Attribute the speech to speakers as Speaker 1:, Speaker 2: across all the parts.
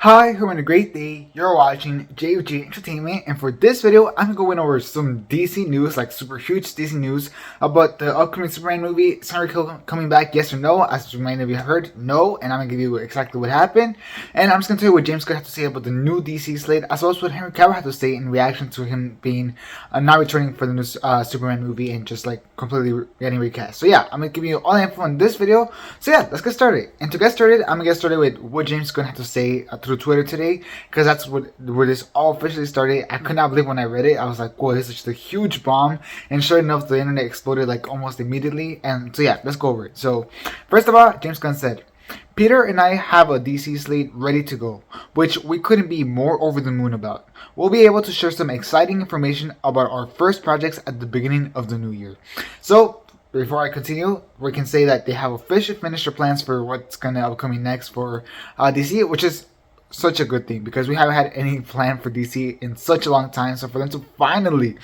Speaker 1: Hi, hope you're having a great day. You're watching JG Entertainment, and for this video, I'm going over some DC news, like super huge DC news about the upcoming Superman movie. Is Henry Cavill coming back? Yes or no? As many of you have heard, no, and I'm gonna give you exactly what happened. And I'm just gonna tell you what James Gunn had to say about the new DC slate, as well as what Henry Cavill had to say in reaction to him being not returning for the new Superman movie and just like completely getting recast. So yeah, I'm gonna give you all the info in this video. So yeah, let's get started. And to get started, I'm gonna get started with what James Gunn had to say through Twitter today, because that's where this all officially started. I could not believe when I read it. I was like, whoa, this is just a huge bomb. And sure enough, the internet exploded like almost immediately. And so yeah, let's go over it. So first of all, James Gunn said, Peter and I have a DC slate ready to go, which we couldn't be more over the moon about. We'll be able to share some exciting information about our first projects at the beginning of the new year. So before I continue, we can say that they have officially finished their plans for what's going to be coming next for DC, which is such a good thing because we haven't had any plan for DC in such a long time. So for them to finally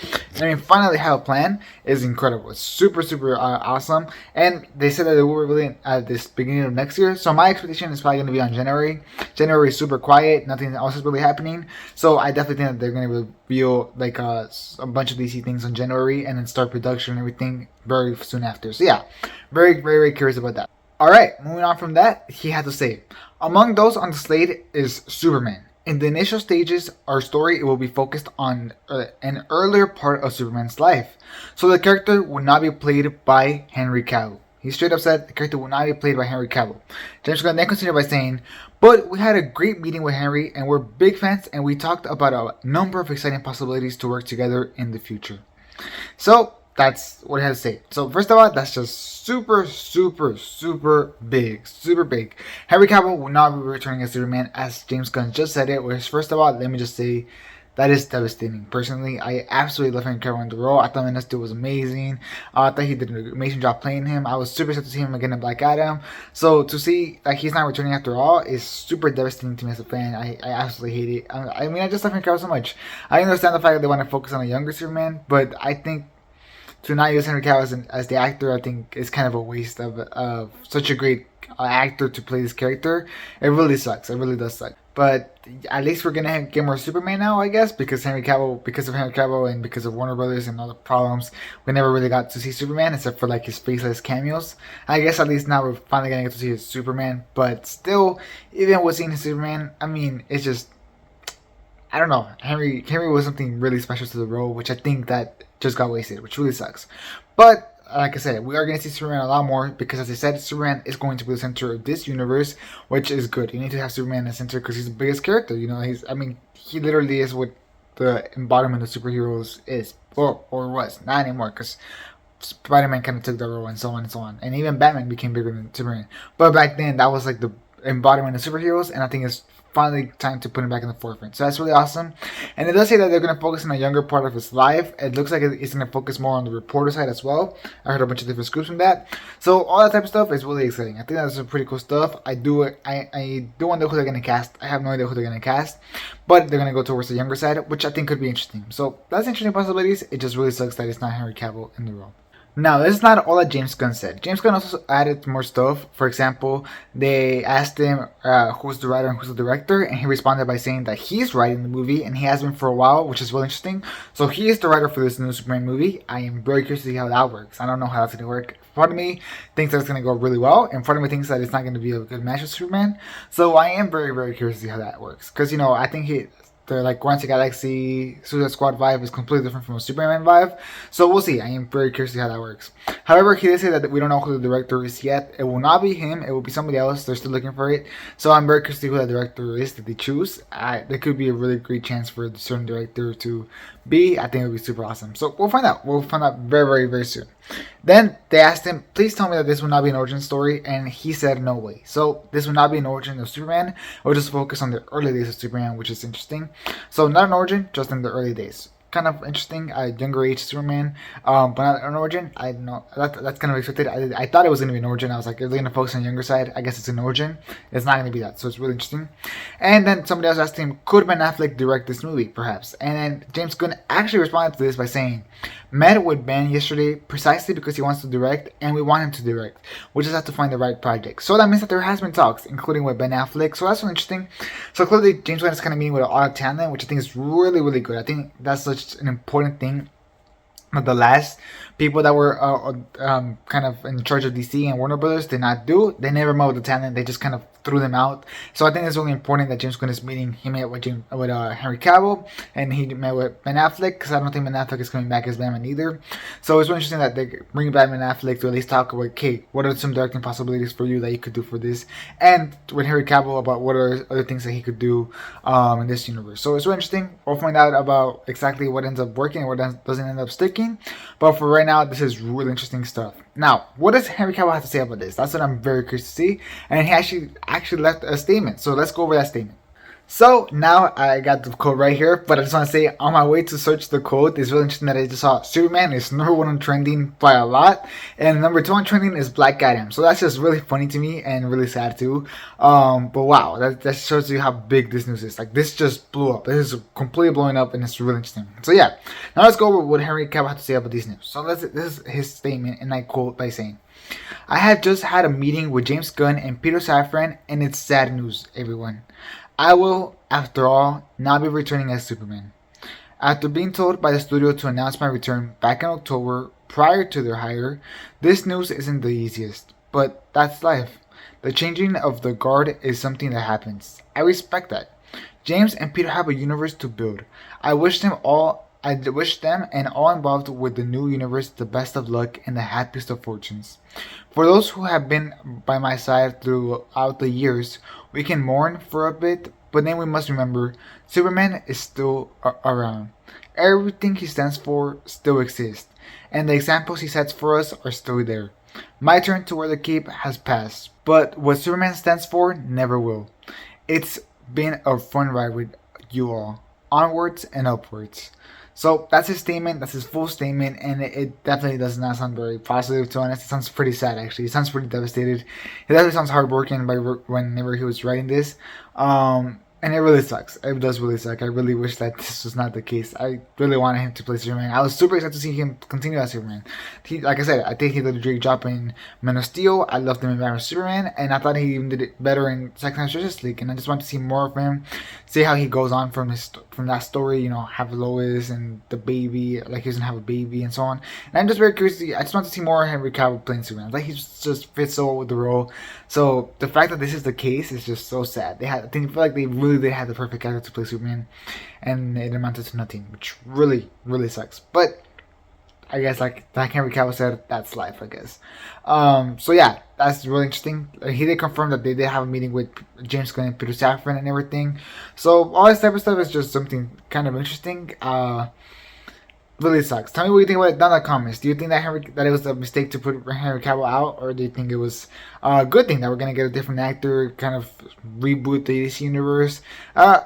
Speaker 1: have a plan is incredible. It's super awesome. And they said that they will reveal it at this beginning of next year. So my expectation is probably going to be on January. January is super quiet. Nothing else is really happening. So I definitely think that they're going to reveal like a bunch of DC things on January and then start production and everything very soon after. So yeah, very curious about that. Alright, moving on from that, he had to say, among those on the slate is Superman. In the initial stages, our story will be focused on an earlier part of Superman's life. So the character will not be played by Henry Cavill. He straight up said the character will not be played by Henry Cavill. James Gunn then continued by saying, but we had a great meeting with Henry and we're big fans and we talked about a number of exciting possibilities to work together in the future. So that's what I had to say. So first of all, that's just super big. Henry Cavill will not be returning as Superman, as James Gunn just said it. Which, first of all, let me just say that is devastating. Personally, I absolutely love Henry Cavill in the role. I thought Man of Steel was amazing. I thought he did an amazing job playing him. I was super excited to see him again in Black Adam. So to see that he's not returning after all is super devastating to me as a fan. I absolutely hate it. I mean, I just love Henry Cavill so much. I understand the fact that they want to focus on a younger Superman, but I think to not use Henry Cavill as the actor, I think is kind of a waste of such a great actor to play this character. It really sucks. It really does suck. But at least we're gonna get more Superman now, I guess, because of Henry Cavill and because of Warner Brothers and all the problems, we never really got to see Superman except for like his faceless cameos. I guess at least now we're finally gonna get to see his Superman. But still, even with seeing his Superman, I mean, it's just, I don't know. Henry was something really special to the role, which I think that just got wasted, which really sucks. But like I said, we are going to see Superman a lot more because, as I said, Superman is going to be the center of this universe, which is good. You need to have Superman in the center because he's the biggest character. You know, he literally is what the embodiment of superheroes is, or was, not anymore, because Spider-Man kind of took that role and so on and so on, and even Batman became bigger than Superman. But back then, that was like the embodiment of superheroes, and I think it's finally time to put him back in the forefront. So that's really awesome. And it does say that they're going to focus on a younger part of his life. It looks like it's going to focus more on the reporter side as well. I heard a bunch of different scoops from that. So all that type of stuff is really exciting. I think that's some pretty cool stuff. I do wonder who they're going to cast. I have no idea who they're going to cast, but they're going to go towards the younger side, which I think could be interesting. So that's interesting possibilities. It just really sucks that it's not Henry Cavill in the role. Now, this is not all that James Gunn said. James Gunn also added more stuff. For example, they asked him who's the writer and who's the director, and he responded by saying that he's writing the movie, and he has been for a while, which is really interesting. So he is the writer for this new Superman movie. I am very curious to see how that works. I don't know how that's going to work. Part of me thinks that it's going to go really well, and part of me thinks that it's not going to be a good match with Superman. So I am very curious to see how that works. Because, you know, I think the like Guardians of the Galaxy Suicide Squad vibe is completely different from a Superman vibe. So we'll see. I am very curious to see how that works. However, he did say that we don't know who the director is yet. It will not be him. It will be somebody else. They're still looking for it. So I'm very curious to see who that director is that they choose. There could be a really great chance for a certain director to be. I think it would be super awesome. So we'll find out. We'll find out very soon. Then they asked him, please tell me that this will not be an origin story, and he said no way. So this will not be an origin of Superman. It will just focus on the early days of Superman, which is interesting. So not an origin, just in the early days. kind of interesting. A younger age Superman, but not an origin. I don't know that's kind of expected. I thought it was gonna be an origin. I was like, is it gonna focus on the younger side? I guess it's an origin. It's not gonna be that, so it's really interesting. And then somebody else asked him, could Ben Affleck direct this movie, perhaps? And then James Gunn actually responded to this by saying, met with Ben yesterday precisely because he wants to direct, and we want him to direct. We just have to find the right project. So that means that there has been talks, including with Ben Affleck. So that's really interesting. So clearly, James Gunn is kind of meeting with a lot of talent, which I think is really, really good. I think that's such an important thing. But the last people that were kind of in charge of DC and Warner Brothers did not do. They never met with the talent. They just kind of threw them out. So I think it's really important that James Gunn is meeting. He met with Henry Cavill, and he met with Ben Affleck, because I don't think Ben Affleck is coming back as Batman either. So it's really interesting that they bring back Ben Affleck to at least talk about, okay, what are some directing possibilities for you that you could do for this, and with Henry Cavill about what are other things that he could do in this universe. So it's really interesting. We'll find out about exactly what ends up working and what doesn't end up sticking. But for right now, this is really interesting stuff. Now, what does Henry Cavill have to say about this? That's what I'm very curious to see. And he actually left a statement. So let's go over that statement. So now I got the code right here, but I just want to say on my way to search the code, it's really interesting that I just saw Superman is number 1 on trending by a lot, and number 2 on trending is Black Adam. So that's just really funny to me and really sad too. But wow, that shows you how big this news is. Like, this just blew up. This is completely blowing up, and it's really interesting. So yeah, now let's go over what Henry Cavill had to say about these news. So this is his statement, and I quote by saying, "I have just had a meeting with James Gunn and Peter Safran, and it's sad news, everyone. I will, after all, not be returning as Superman. After being told by the studio to announce my return back in October prior to their hire, this news isn't the easiest, but that's life. The changing of the guard is something that happens. I respect that. James and Peter have a universe to build. I wish them and all involved with the new universe the best of luck and the happiest of fortunes. For those who have been by my side throughout the years, we can mourn for a bit, but then we must remember Superman is still around. Everything he stands for still exists, and the examples he sets for us are still there. My turn to wear the cape has passed, but what Superman stands for never will. It's been a fun ride with you all, onwards and upwards." So that's his statement. That's his full statement, and it definitely does not sound very positive. To be honest, it sounds pretty sad. Actually, it sounds pretty devastated. It definitely sounds heartbroken whenever he was writing this. And it really sucks. It does really suck. I really wish that this was not the case. I really wanted him to play Superman. I was super excited to see him continue as Superman. Like I said, I think he did a great job in Man of Steel. I loved him in Batman vs Superman, and I thought he even did it better in Second Time Justice League. And I just want to see more of him, see how he goes on from that story. You know, have Lois and the baby, like he's gonna have a baby and so on. And I'm just very curious. I just want to see more of Henry Cavill playing Superman. Like, he just fits so well with the role. So the fact that this is the case is just so sad. I feel like they had the perfect character to play Superman, and it amounted to nothing, which really, really sucks. But I guess, like Henry Cavill said, that's life, I guess. So yeah, that's really interesting. He did confirm that they did have a meeting with James Gunn and Peter Safran and everything. So all this type of stuff is just something kind of interesting. Really sucks. Tell me what you think about it down in the comments. Do you think that it was a mistake to put Henry Cavill out, or do you think it was a good thing that we're gonna get a different actor, kind of reboot the DC universe? I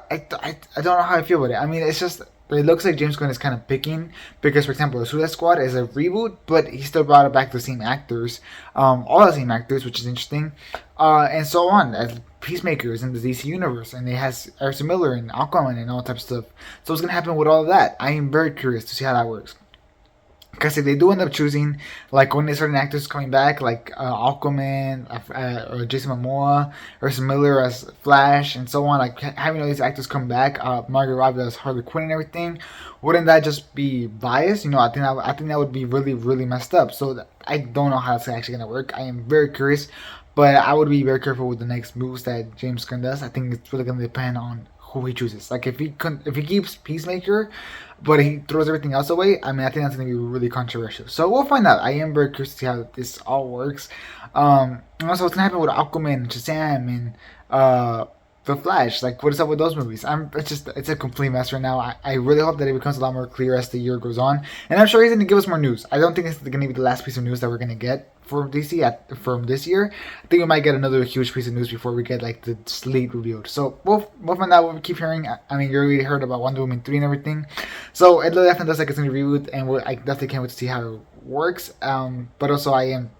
Speaker 1: don't know how I feel about it. I mean, it's just, it looks like James Gunn is kind of picking, because, for example, the Suicide Squad is a reboot, but he still brought it back the same actors, all the same actors, which is interesting, and so on. As Peacemakers in the DC universe, and it has Ezra Miller and Aquaman and all types of stuff. So what's gonna happen with all of that? I am very curious to see how that works. Because if they do end up choosing, like, when there's certain actors coming back, like Aquaman, or Jason Momoa, or Ezra Miller as Flash, and so on, like having all these actors come back, Margot Robbie as Harley Quinn and everything, wouldn't that just be biased? You know, I think that would be really, really messed up. So I don't know how it's actually gonna work. I am very curious, but I would be very careful with the next moves that James Gunn does. I think it's really gonna depend on who he chooses. Like, if he keeps Peacemaker, but he throws everything else away, I mean, I think that's gonna be really controversial. So we'll find out. I am very curious to see how this all works. And also, what's gonna happen with Aquaman and Shazam and The Flash, like what is up with those movies? It's a complete mess right now. I really hope that it becomes a lot more clear as the year goes on, and I'm sure he's gonna give us more news. I don't think it's gonna be the last piece of news that we're gonna get from DC from this year. I think we might get another huge piece of news before we get like the slate revealed. So both on that we'll keep hearing. I mean, you already heard about Wonder Woman 3 and everything, so it definitely does like it's gonna be reviewed, and I definitely can't wait to see how it works. But also I am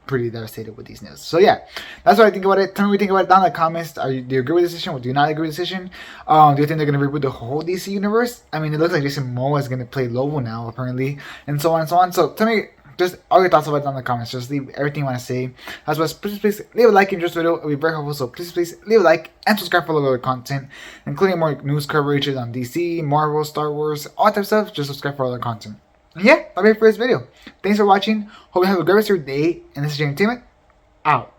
Speaker 1: pretty devastated with these news. So yeah, that's what I think about it. Tell me what you think about it down in the comments. Do you agree with the decision? Or do you not agree with the decision? Do you think they're gonna reboot the whole DC universe? I mean, it looks like Jason Momoa is gonna play Lobo now, apparently, and so on and so on. So tell me just all your thoughts about it down in the comments. Just leave everything you want to say. As well as please leave a like if you enjoyed this video. It would be very helpful. So please leave a like and subscribe for a little bit of content, including more news coverages on DC, Marvel, Star Wars, all that type of stuff. Just subscribe for other content. And yeah, that'll be it for this video. Thanks for watching. Hope you have a great rest of your day. And this is J Entertainment. Out.